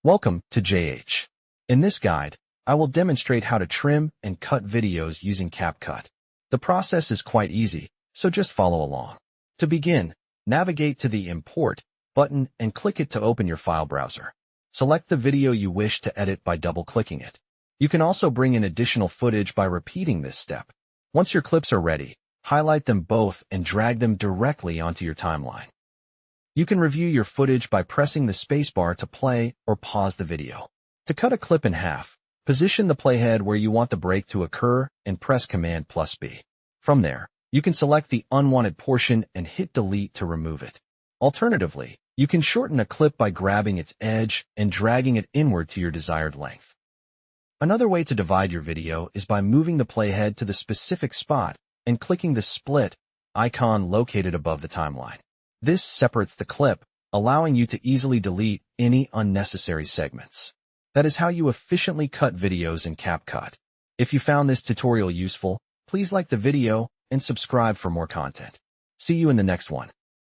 Welcome to JH. In this guide, I will demonstrate how to trim and cut videos using CapCut. The process is quite easy, so just follow along. To begin, navigate to the Import button and click it to open your file browser. Select the video you wish to edit by double-clicking it. You can also bring in additional footage by repeating this step. Once your clips are ready, highlight them both and drag them directly onto your timeline. You can review your footage by pressing the spacebar to play or pause the video. To cut a clip in half, position the playhead where you want the break to occur and press Command+B. From there, you can select the unwanted portion and hit Delete to remove it. Alternatively, you can shorten a clip by grabbing its edge and dragging it inward to your desired length. Another way to divide your video is by moving the playhead to the specific spot and clicking the split icon located above the timeline. This separates the clip, allowing you to easily delete any unnecessary segments. That is how you efficiently cut videos in CapCut. If you found this tutorial useful, please like the video and subscribe for more content. See you in the next one.